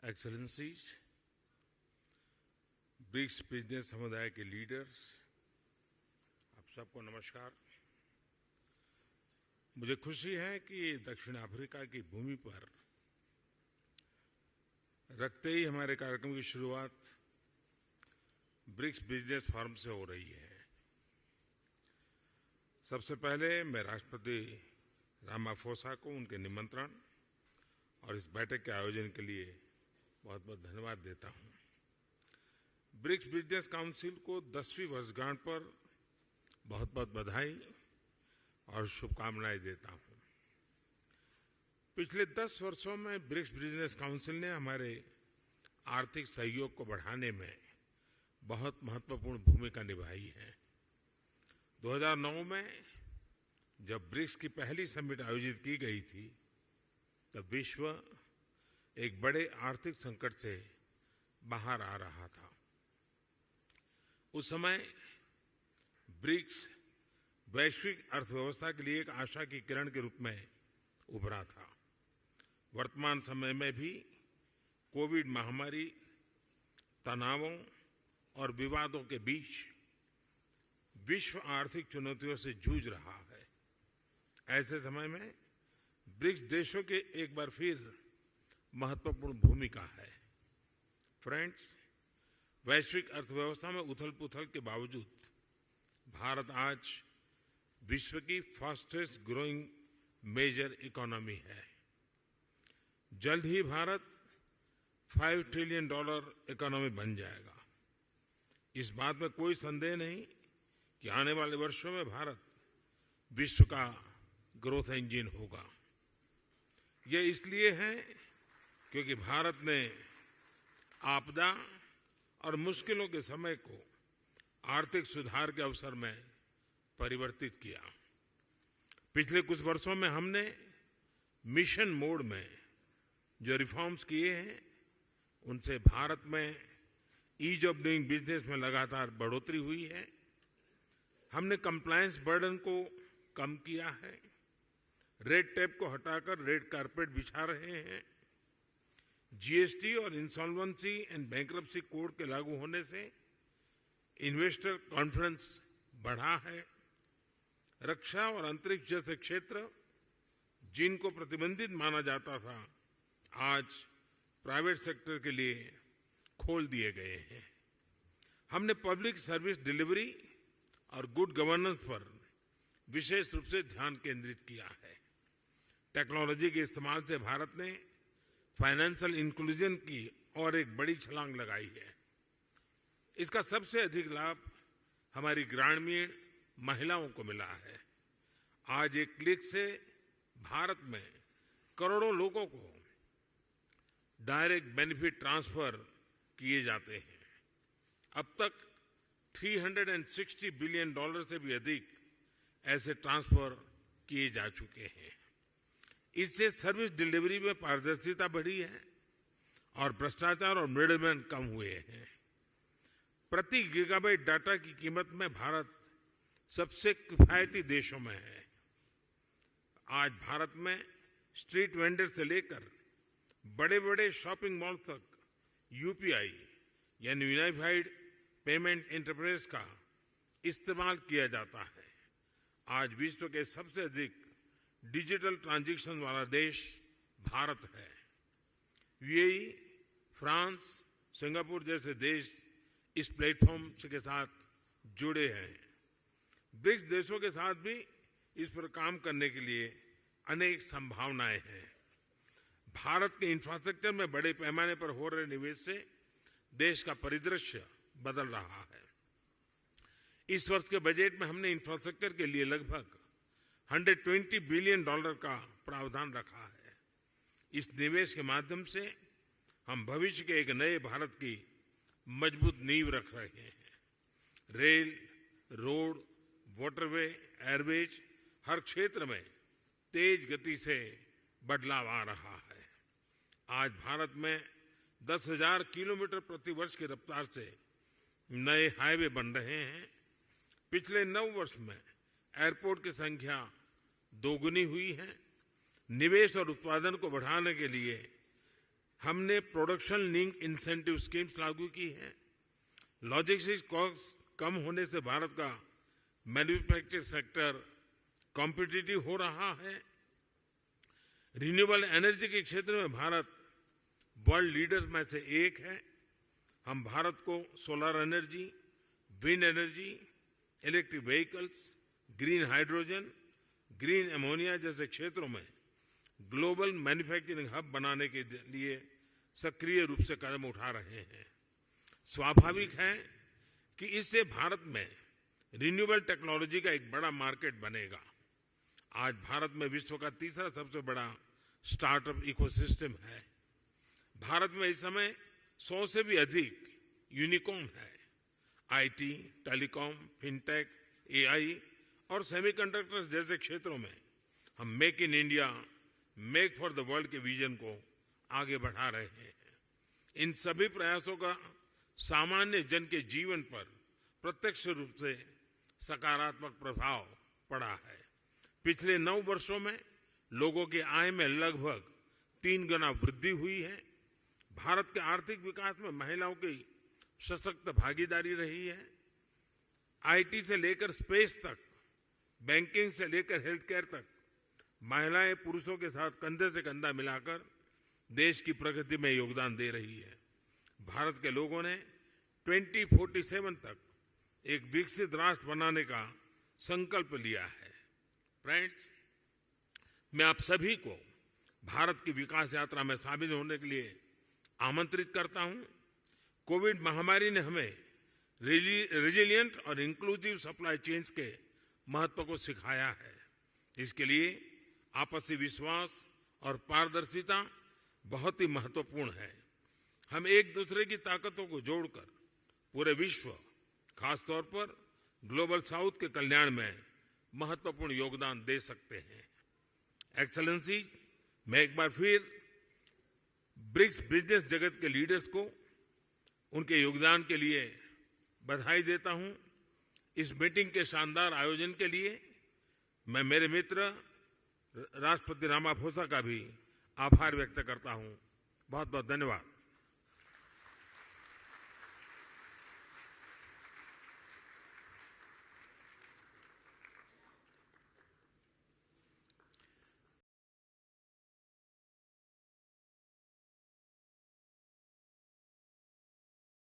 Excellencies, BRICS business समुदाय के leaders, आप सबको नमस्कार। मुझे खुशी है कि दक्षिण अफ्रीका की भूमि पर रखते ही हमारे कार्यक्रम की शुरुआत ब्रिक्स बिजनेस फोरम से हो रही है। सबसे पहले मैं राष्ट्रपति रामाफोसा को उनके निमंत्रण और इस बैठक के आयोजन के लिए बहुत बहुत धन्यवाद देता हूं। ब्रिक्स बिजनेस काउंसिल को 10वीं वर्षगांठ पर बहुत बहुत बधाई और शुभकामनाएं देता हूं। पिछले 10 वर्षों में ब्रिक्स बिजनेस काउंसिल ने हमारे आर्थिक सहयोग को बढ़ाने में बहुत महत्वपूर्ण भूमिका निभाई है। 2009 में जब ब्रिक्स की पहली समिट आयोजित की गई थी, तब विश्व एक बड़े आर्थिक संकट से बाहर आ रहा था। उस समय ब्रिक्स वैश्विक अर्थव्यवस्था के लिए एक आशा की किरण के रूप में उभरा था। वर्तमान समय में भी कोविड महामारी, तनावों और विवादों के बीच विश्व आर्थिक चुनौतियों से जूझ रहा है। ऐसे समय में ब्रिक्स देशों के एक बार फिर महत्वपूर्ण भूमिका है। फ्रेंड्स, वैश्विक अर्थव्यवस्था में उथल-पुथल के बावजूद भारत आज विश्व की फास्टेस्ट ग्रोइंग मेजर इकोनॉमी है। जल्द ही भारत $5 ट्रिलियन इकोनॉमी बन जाएगा। इस बात में कोई संदेह नहीं कि आने वाले वर्षों में भारत विश्व का ग्रोथ इंजन होगा। ये इसलिए है क्योंकि भारत ने आपदा और मुश्किलों के समय को आर्थिक सुधार के अवसर में परिवर्तित किया। पिछले कुछ वर्षों में हमने मिशन मोड में जो रिफॉर्म्स किए हैं, उनसे भारत में ईज ऑफ डूइंग बिजनेस में लगातार बढ़ोतरी हुई है। हमने कंप्लायंस बर्डन को कम किया है, रेड टेप को हटाकर रेड कारपेट बिछा रहे हैं। जीएसटी और इंसॉल्वेंसी एंड बैंक्रप्सी कोड के लागू होने से इन्वेस्टर कॉन्फिडेंस बढ़ा है। रक्षा और अंतरिक्ष जैसे क्षेत्र जिनको प्रतिबंधित माना जाता था, आज प्राइवेट सेक्टर के लिए खोल दिए गए हैं। हमने पब्लिक सर्विस डिलीवरी और गुड गवर्नेंस पर विशेष रूप से ध्यान केंद्रित किया है। टेक्नोलॉजी के इस्तेमाल से भारत ने फाइनेंशियल इंक्लूजन की और एक बड़ी छलांग लगाई है। इसका सबसे अधिक लाभ हमारी ग्रामीण महिलाओं को मिला है। आज एक क्लिक से भारत में करोड़ों लोगों को डायरेक्ट बेनिफिट ट्रांसफर किए जाते हैं। अब तक $360 बिलियन से भी अधिक ऐसे ट्रांसफर किए जा चुके हैं। इससे सर्विस डिलीवरी में पारदर्शिता बढ़ी है और भ्रष्टाचार और मिडलमैन कम हुए हैं। प्रति गीगाबाइट डाटा की कीमत में भारत सबसे किफायती देशों में है। आज भारत में स्ट्रीट वेंडर से लेकर बड़े-बड़े शॉपिंग मॉल तक यूपीआई यानी यूनिफाइड पेमेंट इंटरफेस का इस्तेमाल किया जाता है। आज विश्व के सबसे अधिक डिजिटल ट्रांजैक्शन वाला देश भारत है। यूएई, फ्रांस, सिंगापुर जैसे देश इस प्लेटफॉर्म के साथ जुड़े हैं। ब्रिक्स देशों के साथ भी इस पर काम करने के लिए अनेक संभावनाएं हैं। भारत के इंफ्रास्ट्रक्चर में बड़े पैमाने पर हो रहे निवेश से देश का परिदृश्य बदल रहा है। इस वर्ष के बजट में हमने इंफ्रास्ट्रक्चर के लिए लगभग $120 बिलियन का प्रावधान रखा है। इस निवेश के माध्यम से हम भविष्य के एक नए भारत की मजबूत नींव रख रहे हैं। रेल, रोड, वाटरवे, एयरवेज हर क्षेत्र में तेज गति से बदलाव आ रहा है। आज भारत में 10,000 किलोमीटर प्रति वर्ष की रफ्तार से नए हाईवे बन रहे हैं। पिछले 9 वर्ष में एयरपोर्ट की संख्या दोगुनी हुई है। निवेश और उत्पादन को बढ़ाने के लिए हमने प्रोडक्शन लिंक इंसेंटिव स्कीम्स लागू की हैं। लॉजिस्टिक्स कॉस्ट कम होने से भारत का मैन्युफैक्चरिंग सेक्टर कॉम्पिटिटिव हो रहा है। रिन्यूएबल एनर्जी के क्षेत्र में भारत वर्ल्ड लीडर में से एक है। हम भारत को solar energy, wind energy, electric vehicles, green hydrogen, green ammonia जैसे क्षेत्रों में ग्लोबल मैन्युफैक्चरिंग हब बनाने के लिए सक्रिय रूप से कदम उठा रहे हैं। स्वाभाविक है कि इससे भारत में रिन्यूएबल टेक्नोलॉजी का एक बड़ा मार्केट बनेगा। आज भारत में विश्व का तीसरा सबसे बड़ा स्टार्टअप इकोसिस्टम है। भारत में इस समय 100 से भी अधिक यूनिकॉर्न है। आईटी, टेलीकॉम, फिनटेक, एआई और सेमीकंडक्टर्स जैसे क्षेत्रों में हम make in India, make for the world के विजन को आगे बढ़ा रहे हैं। इन सभी प्रयासों का सामान्य जन के जीवन पर प्रत्यक्ष रूप से सकारात्मक प्रभाव पड़ा है। पिछले 9 वर्षों में लोगों की आय में लगभग 3 गुना वृद्धि हुई है। भारत के आर्थिक विकास में महिलाओं की सशक्त भागीदारी रही है। आईटी से लेकर स्पेस तक, बैंकिंग से लेकर हेल्थ केयर तक महिलाएं पुरुषों के साथ कंधे से कंधा मिलाकर देश की प्रगति में योगदान दे रही है। भारत के लोगों ने 2047 तक एक विकसित राष्ट्र बनाने का संकल्प लिया है। फ्रेंड्स, मैं आप सभी को भारत की विकास यात्रा में शामिल होने के लिए आमंत्रित करता हूं। कोविड महामारी ने हमें रेजिलिएंट और इंक्लूसिव सप्लाई चेन्स के महत्व को सिखाया है। इसके लिए आपसी विश्वास और पारदर्शिता बहुत ही महत्वपूर्ण है। हम एक दूसरे की ताकतों को जोड़कर पूरे विश्व, खासतौर पर ग्लोबल साउथ के कल्याण में महत्वपूर्ण योगदान दे सकते हैं। एक्सेलेंसी, मैं एक बार फिर ब्रिक्स बिजनेस जगत के लीडर्स को उनके योगदान के लिए बधाई देता हूं। इस मीटिंग के शानदार आयोजन के लिए मैं मेरे मित्र राष्ट्रपति रामाफोसा का भी आभार व्यक्त करता हूं। बहुत बहुत धन्यवाद।